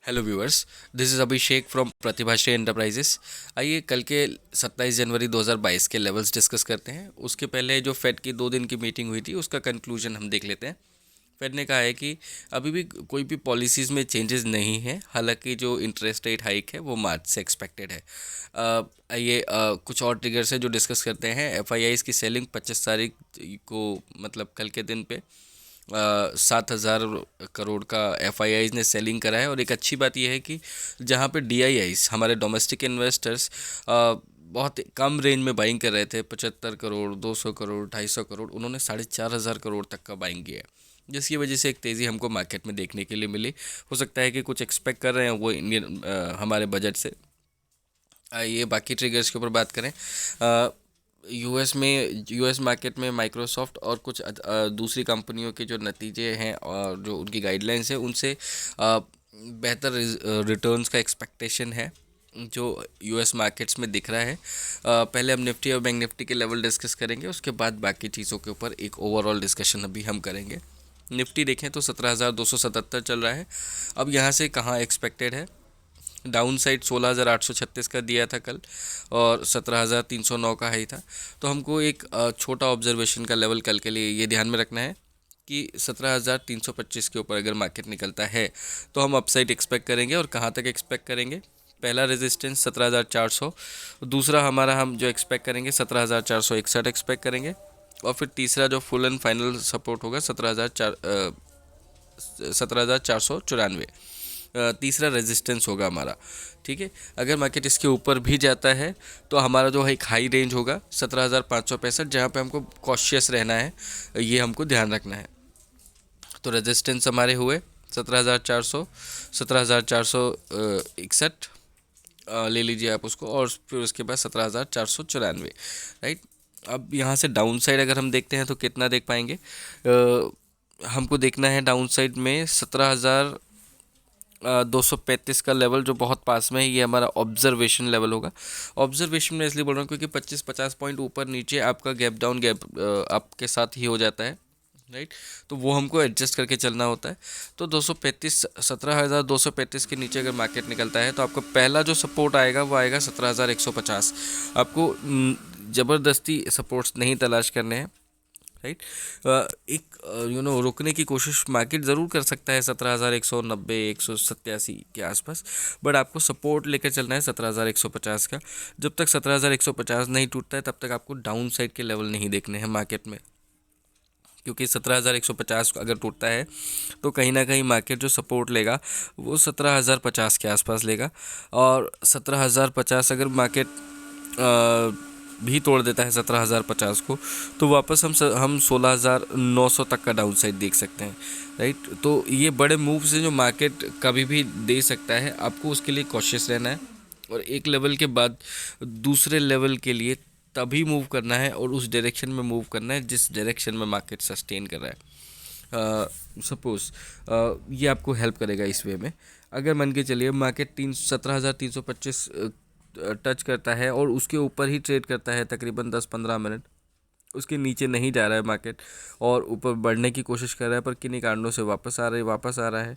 Hello viewers, this is Abhishek from Pratibhashri enterprises. आइए कल के 27 जनवरी 2022 के लेवल्स डिस्कस करते हैं। उसके पहले जो फेड की 2 दिन की मीटिंग हुई थी उसका कंक्लूजन हम देख लेते हैं। फेड ने कहा है कि अभी भी कोई भी पॉलिसीज़ में चेंजेस नहीं है, हालांकि जो इंटरेस्ट रेट हाइक है वो मार्च से एक्सपेक्टेड है। आइए कुछ और ट्रिगर्स है जो डिस्कस करते हैं। एफआईआईज़ की सेलिंग 25 तारीख को, मतलब कल के दिन पे 7,000 करोड़ का एफआईआईज़ ने सेलिंग करा है। और एक अच्छी बात यह है कि जहाँ पे डीआईआईज़ हमारे डोमेस्टिक इन्वेस्टर्स बहुत कम रेंज में बाइंग कर रहे थे, 75 करोड़, 200 करोड़, 250 करोड़, उन्होंने 4,500 करोड़ तक का बाइंग किया है, जिसकी वजह से एक तेज़ी हमको मार्केट में देखने के लिए मिली। हो सकता है कि कुछ एक्सपेक्ट कर रहे हैं वो इंडियन हमारे बजट से। ये बाकी ट्रिगर्स के ऊपर बात करें। यूएस मार्केट में माइक्रोसॉफ्ट और कुछ दूसरी कंपनियों के जो नतीजे हैं और जो उनकी गाइडलाइंस है उनसे बेहतर रिटर्न्स का एक्सपेक्टेशन है जो यूएस मार्केट्स में दिख रहा है। पहले हम निफ्टी और बैंक निफ्टी के लेवल डिस्कस करेंगे, उसके बाद बाकी चीज़ों के ऊपर एक ओवरऑल डिस्कशन अभी हम करेंगे। निफ्टी देखें तो 17,277 चल रहा है। अब यहाँ से कहाँ एक्सपेक्टेड है? डाउन साइड 16,836 का दिया था कल, और 17,309 का हाई था। तो हमको एक छोटा ऑब्जर्वेशन का लेवल कल के लिए ये ध्यान में रखना है कि 17,325 के ऊपर अगर मार्केट निकलता है तो हम अपसाइड एक्सपेक्ट करेंगे। और कहाँ तक एक्सपेक्ट करेंगे? पहला रेजिस्टेंस 17,400, दूसरा हमारा हम जो एक्सपेक्ट करेंगे 17,461 एक्सपेक्ट करेंगे, और फिर तीसरा जो फुल एंड फाइनल सपोर्ट होगा 17,494, तीसरा रेजिस्टेंस होगा हमारा। ठीक है, अगर मार्केट इसके ऊपर भी जाता है तो हमारा जो है एक हाई रेंज होगा 17,565, जहाँ पे हमको कॉशियस रहना है, ये हमको ध्यान रखना है। तो रेजिस्टेंस हमारे हुए 17,400, 17,461 ले लीजिए आप उसको, और फिर उसके बाद 17,494, राइट। अब यहाँ से डाउन साइड अगर हम देखते हैं तो कितना देख पाएंगे? हमको देखना है डाउन साइड में 17,235 का लेवल जो बहुत पास में है, ये हमारा ऑब्जर्वेशन लेवल होगा। ऑब्जर्वेशन में इसलिए बोल रहा हूँ क्योंकि 25-50 पॉइंट ऊपर नीचे आपका गैप डाउन गैप अप के साथ ही हो जाता है, राइट। तो वो हमको एडजस्ट करके चलना होता है। तो 235, 17,235 के नीचे अगर मार्केट निकलता है तो आपका पहला जो सपोर्ट आएगा वो आएगा 17,150। आपको ज़बरदस्ती सपोर्ट्स नहीं तलाश करने हैं, राइट। एक रुकने की कोशिश मार्केट ज़रूर कर सकता है 17,190, 187 के आसपास, बट आपको सपोर्ट लेकर चलना है 17,150 का। जब तक 17,150 नहीं टूटता है तब तक आपको डाउन साइड के लेवल नहीं देखने हैं मार्केट में, क्योंकि 17,150 अगर टूटता है तो कहीं ना कहीं मार्केट जो सपोर्ट लेगा वो 17,050 के आसपास लेगा। और 17,050 अगर मार्केट भी तोड़ देता है 17,050 को, तो वापस हम 16,900 तक का डाउन साइड देख सकते हैं, राइट। तो ये बड़े मूव से जो मार्केट कभी भी दे सकता है, आपको उसके लिए कॉशियस रहना है, और एक लेवल के बाद दूसरे लेवल के लिए तभी मूव करना है और उस डायरेक्शन में मूव करना है जिस डायरेक्शन में मार्केट सस्टेन कर रहा है। सपोज़ ये आपको हेल्प करेगा इस वे में। अगर मान के चलिए मार्केट 17,325 टच करता है और उसके ऊपर ही ट्रेड करता है तकरीबन 10-15 मिनट, उसके नीचे नहीं जा रहा है मार्केट और ऊपर बढ़ने की कोशिश कर रहा है, पर किन्हीं कारणों से वापस आ रहा है,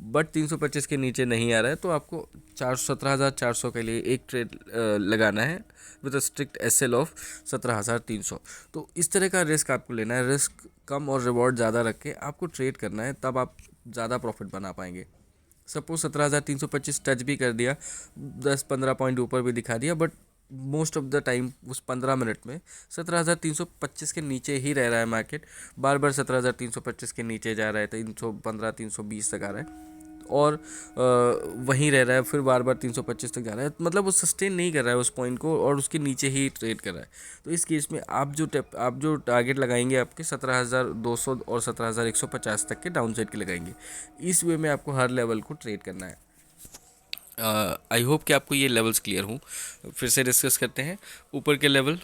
बट 325 के नीचे नहीं आ रहा है, तो आपको 17,400 के लिए एक ट्रेड लगाना है with a strict SL of 17,300। तो इस तरह का रिस्क आपको लेना है, रिस्क कम और रिवॉर्ड ज़्यादा रख के आपको ट्रेड करना है, तब आप ज़्यादा प्रॉफिट बना पाएंगे। सपोज 17,325 टच भी कर दिया, 10-15 पॉइंट ऊपर भी दिखा दिया, but most of the time उस 15 मिनट में 17,325 के नीचे ही रह रहा है मार्केट। बार बार 17,325 के नीचे जा रहा है, 315, 320 तक आ रहा है, और वहीं रह रहा है, फिर बार बार 325 तक जा रहा है, मतलब वो सस्टेन नहीं कर रहा है उस पॉइंट को और उसके नीचे ही ट्रेड कर रहा है। तो इस केस में आप जो टारगेट लगाएंगे आपके 17,200 और 17,150 तक के डाउन साइड के लगाएंगे। इस वे में आपको हर लेवल को ट्रेड करना है। आई होप कि आपको ये लेवल्स क्लियर हों। फिर से डिस्कस करते हैं। ऊपर के लेवल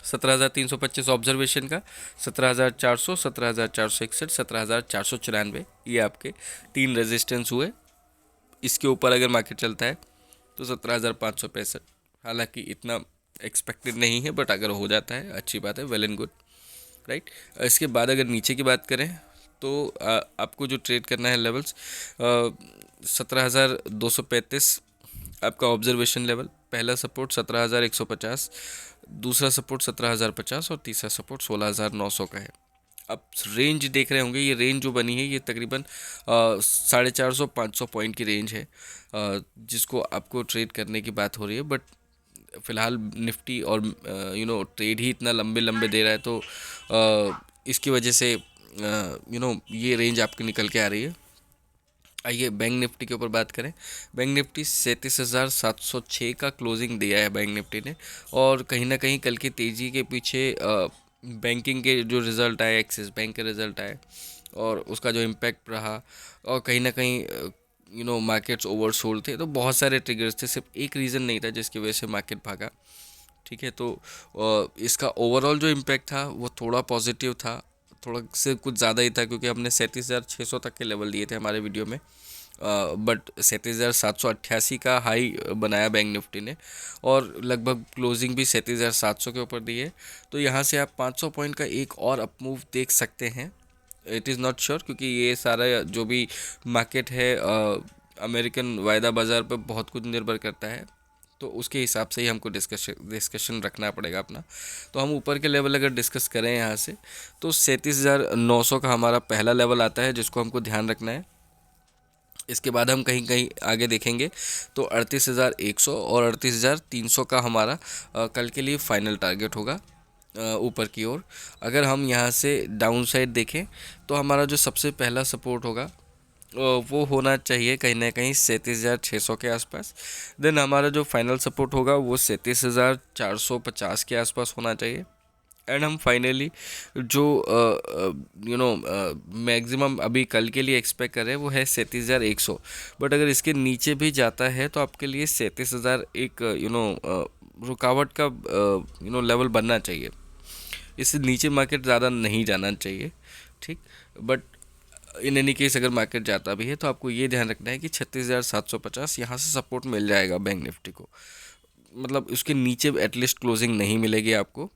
17,325 ऑब्जर्वेशन का, 17,400, 17,461, 17,494, ये आपके 3 रेजिस्टेंस हुए। इसके ऊपर अगर मार्केट चलता है तो 17,565, हालांकि इतना एक्सपेक्टेड नहीं है, बट अगर हो जाता है अच्छी बात है, वेल एंड गुड, राइट। इसके बाद अगर नीचे की बात करें तो आपको जो ट्रेड करना है लेवल्स 17,235 आपका ऑब्जर्वेशन लेवल। पहला सपोर्ट 17,150, दूसरा सपोर्ट 17,050 और तीसरा सपोर्ट 16,900 का है। अब रेंज देख रहे होंगे, ये रेंज जो बनी है ये तकरीबन 450-500 पॉइंट की रेंज है, जिसको आपको ट्रेड करने की बात हो रही है। बट फिलहाल निफ्टी और ट्रेड ही इतना लंबे लंबे दे रहा है, तो इसकी वजह से ये रेंज आपकी निकल के आ रही है। आइए बैंक निफ्टी के ऊपर बात करें। बैंक निफ्टी 37,706 का क्लोजिंग दिया है बैंक निफ्टी ने, और कहीं ना कहीं कल की तेज़ी के पीछे बैंकिंग के जो रिज़ल्ट आए, एक्सिस बैंक के रिज़ल्ट आए और उसका जो इम्पैक्ट रहा, और कहीं ना कहीं मार्केट्स ओवरसोल्ड थे, तो बहुत सारे ट्रिगर्स थे, सिर्फ एक रीज़न नहीं था जिसकी वजह से मार्केट भागा। ठीक है, तो इसका ओवरऑल जो इम्पैक्ट था वो थोड़ा पॉजिटिव था, थोड़ा से कुछ ज़्यादा ही था, क्योंकि हमने 37,600 तक के लेवल दिए थे हमारे वीडियो में, बट 37,788 का हाई बनाया बैंक निफ्टी ने, और लगभग क्लोजिंग भी 37,700 के ऊपर दी है। तो यहाँ से आप 500 पॉइंट का एक और अप मूव देख सकते हैं। इट इज़ नॉट श्योर, क्योंकि ये सारा जो भी मार्केट है अमेरिकन वायदा बाज़ार पर बहुत कुछ निर्भर करता है, तो उसके हिसाब से ही हमको डिस्कशन रखना पड़ेगा अपना। तो हम ऊपर के लेवल अगर डिस्कस करें यहाँ से, तो 37,900 का हमारा पहला लेवल आता है, जिसको हमको ध्यान रखना है। इसके बाद हम कहीं कहीं आगे देखेंगे तो 38,100 और 38,300 का हमारा कल के लिए फाइनल टारगेट होगा ऊपर की ओर। अगर हम यहाँ से डाउन साइड देखें तो हमारा जो सबसे पहला सपोर्ट होगा वो होना चाहिए कहीं ना कहीं 37,600 के आसपास। देन हमारा जो फाइनल सपोर्ट होगा वो 37,450 के आसपास होना चाहिए। एंड हम फाइनली जो मैक्सिमम अभी कल के लिए एक्सपेक्ट कर रहे हैं वो है 37,100। बट अगर इसके नीचे भी जाता है तो आपके लिए 37,000 एक रुकावट का लेवल बनना चाहिए। इससे नीचे मार्केट ज़्यादा नहीं जाना चाहिए, ठीक। बट इन एनी केस अगर मार्केट जाता भी है तो आपको ये ध्यान रखना है कि 36,750 यहाँ से सपोर्ट मिल जाएगा बैंक निफ्टी को, मतलब उसके नीचे एटलीस्ट क्लोजिंग नहीं मिलेगी आपको,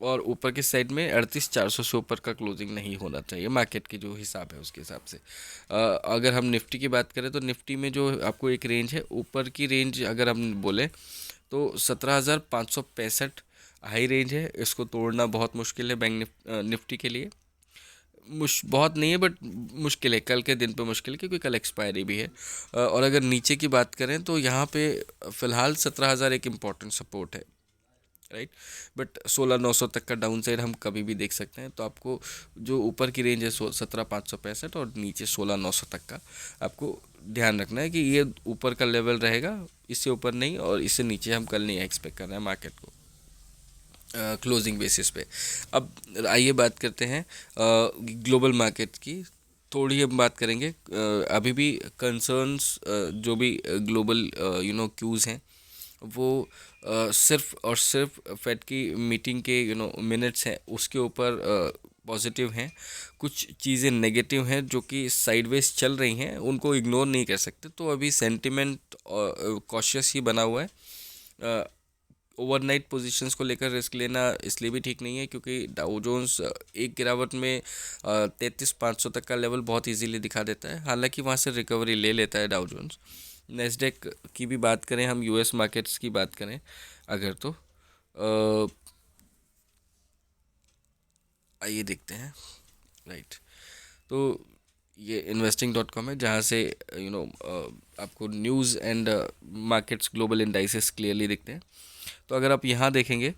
और ऊपर की साइड में 38,400 से ऊपर का क्लोजिंग नहीं होना चाहिए मार्केट की जो हिसाब है उसके हिसाब से। अगर हम निफ्टी की बात करें तो निफ्टी में जो आपको एक रेंज है, ऊपर की रेंज अगर हम बोले तो 17,565 हाई रेंज है, इसको तोड़ना बहुत मुश्किल है बैंक निफ्टी के लिए। बहुत नहीं है बट मुश्किल है, कल के दिन पे मुश्किल है क्योंकि कल एक्सपायरी भी है। और अगर नीचे की बात करें तो यहाँ पे फ़िलहाल 17,000 एक इम्पॉर्टेंट सपोर्ट है, राइट। बट 16,900 तक का डाउन साइड हम कभी भी देख सकते हैं। तो आपको जो ऊपर की रेंज है 17,565 और नीचे 16,900 तक का आपको ध्यान रखना है कि ये ऊपर का लेवल रहेगा, इससे ऊपर नहीं और इससे नीचे हम कल नहीं एक्सपेक्ट कर रहे हैं मार्केट को क्लोजिंग बेसिस पे। अब आइए बात करते हैं ग्लोबल मार्केट की। थोड़ी हम बात करेंगे, अभी भी कंसर्न्स जो भी ग्लोबल क्यूज़ हैं वो सिर्फ और सिर्फ फेड की मीटिंग के मिनट्स हैं उसके ऊपर पॉजिटिव हैं। कुछ चीज़ें नेगेटिव हैं जो कि साइडवेज चल रही हैं, उनको इग्नोर नहीं कर सकते। तो अभी सेंटिमेंट कॉशियस ही बना हुआ है। ओवरनाइट पोजीशंस को लेकर रिस्क लेना इसलिए भी ठीक नहीं है क्योंकि डाउ जोन्स एक गिरावट में 33,500 तक का लेवल बहुत इजीली दिखा देता है, हालांकि वहाँ से रिकवरी ले लेता है डाउ जोन्स। नेस्डेक की भी बात करें, हम यूएस मार्केट्स की बात करें अगर, तो आइए देखते हैं, राइट। तो ये investing.com है जहाँ से आपको news and markets global indices clearly दिखते हैं। तो अगर आप यहाँ देखेंगे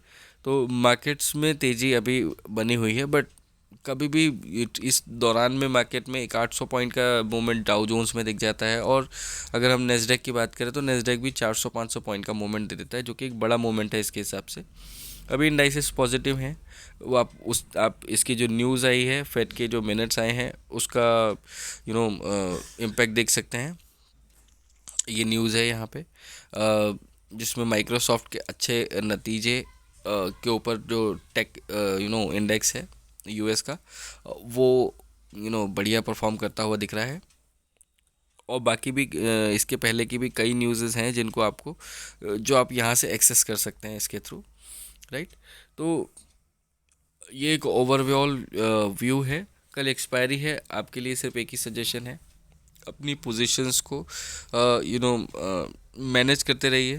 तो मार्केट्स में तेज़ी अभी बनी हुई है, बट कभी भी इस दौरान में मार्केट में एक 800 पॉइंट का मूवमेंट डाउ जोन्स में दिख जाता है। और अगर हम नेस्डेक की बात करें तो नेस्डेक भी 400-500 पॉइंट का मूवमेंट दे देता है, जो कि एक बड़ा मूवमेंट है इसके हिसाब से। अभी इंडाइसेस पॉजिटिव हैं, वो आप इसकी जो न्यूज़ आई है, फेड के जो मिनट्स आए हैं उसका इम्पैक्ट देख सकते हैं। ये न्यूज़ है यहाँ पे जिसमें माइक्रोसॉफ्ट के अच्छे नतीजे के ऊपर जो टेक इंडेक्स है यूएस का, वो बढ़िया परफॉर्म करता हुआ दिख रहा है। और बाकी भी इसके पहले की भी कई न्यूज़ हैं जिनको आपको जो आप यहाँ से एक्सेस कर सकते हैं इसके थ्रू, राइट। तो ये एक ओवरऑल व्यू है। कल एक्सपायरी है, आपके लिए सिर्फ एक ही सजेशन है, अपनी पोजीशंस को मैनेज करते रहिए,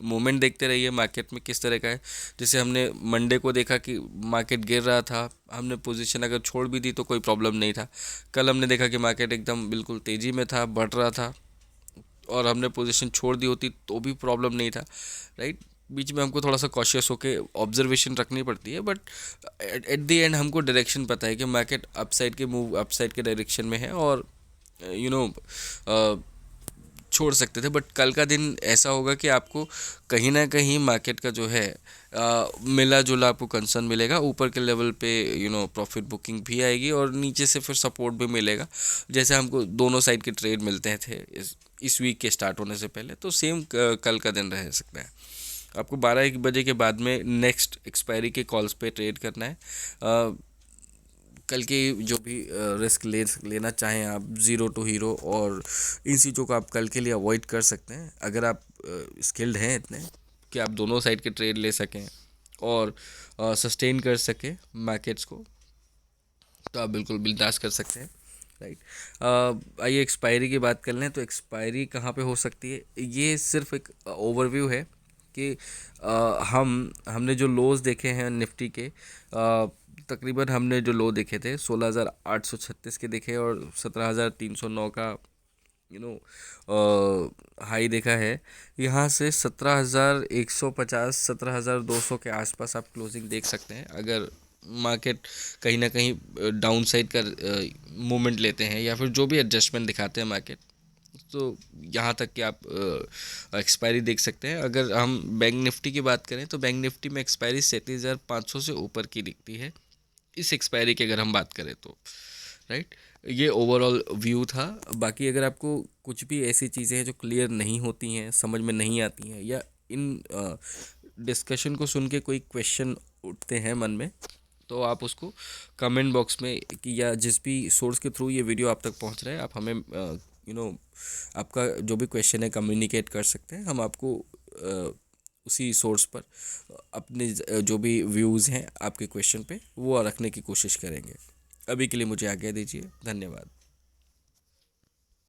मोमेंट देखते रहिए मार्केट में किस तरह का है। जैसे हमने मंडे को देखा कि मार्केट गिर रहा था, हमने पोजीशन अगर छोड़ भी दी तो कोई प्रॉब्लम नहीं था। कल हमने देखा कि मार्केट एकदम बिल्कुल तेज़ी में था, बढ़ रहा था, और हमने पोजीशन छोड़ दी होती तो भी प्रॉब्लम नहीं था, राइट। बीच में हमको थोड़ा सा कॉशियस होके ऑब्जर्वेशन रखनी पड़ती है, बट एट द एंड हमको डायरेक्शन पता है कि मार्केट अपसाइड के डायरेक्शन में है, और यू नो छोड़ सकते थे। बट कल का दिन ऐसा होगा कि आपको कहीं ना कहीं मार्केट का जो है मिला जुला आपको कंसर्न मिलेगा। ऊपर के लेवल पे प्रॉफिट बुकिंग भी आएगी, और नीचे से फिर सपोर्ट भी मिलेगा। जैसे हमको दोनों साइड के ट्रेड मिलते थे इस वीक के स्टार्ट होने से पहले, तो सेम कल का दिन रह सकता है। आपको 12-1 बजे के बाद में नेक्स्ट एक्सपायरी के कॉल्स पे ट्रेड करना है। कल के जो भी रिस्क लेना चाहें आप, ज़ीरो टू हीरो और इन चीज़ों को आप कल के लिए अवॉइड कर सकते हैं। अगर आप स्किल्ड हैं इतने कि आप दोनों साइड के ट्रेड ले सकें और सस्टेन कर सकें मार्केट्स को, तो आप बिल्कुल बिंदास कर सकते हैं, राइट। आइए एक्सपायरी की बात कर लें। तो एक्सपायरी कहाँ पे हो सकती है, ये सिर्फ एक ओवरव्यू है कि हमने जो लोज देखे हैं निफ्टी के, तकरीबन हमने जो लो देखे थे 16,836 के देखे, और 17,309 का हाई देखा है। यहाँ से 17,150 17,200 के आसपास आप क्लोजिंग देख सकते हैं। अगर मार्केट कहीं ना कहीं डाउन साइड का मूवमेंट लेते हैं, या फिर जो भी एडजस्टमेंट दिखाते हैं मार्केट, तो यहाँ तक कि आप एक्सपायरी देख सकते हैं। अगर हम बैंक निफ्टी की बात करें तो बैंक निफ्टी में एक्सपायरी 37,500 से ऊपर की दिखती है इस एक्सपायरी की अगर हम बात करें तो, राइट। ये ओवरऑल व्यू था। बाकी अगर आपको कुछ भी ऐसी चीज़ें हैं जो क्लियर नहीं होती हैं, समझ में नहीं आती हैं, या इन डिस्कशन को सुन के कोई क्वेश्चन उठते हैं मन में, तो आप उसको कमेंट बॉक्स में या जिस भी सोर्स के थ्रू ये वीडियो आप तक पहुंच रहा है, आप हमें आपका जो भी क्वेश्चन है कम्युनिकेट कर सकते हैं। हम आपको उसी सोर्स पर अपने जो भी व्यूज़ हैं आपके क्वेश्चन पे वो रखने की कोशिश करेंगे। अभी के लिए मुझे आज्ञा दीजिए, धन्यवाद।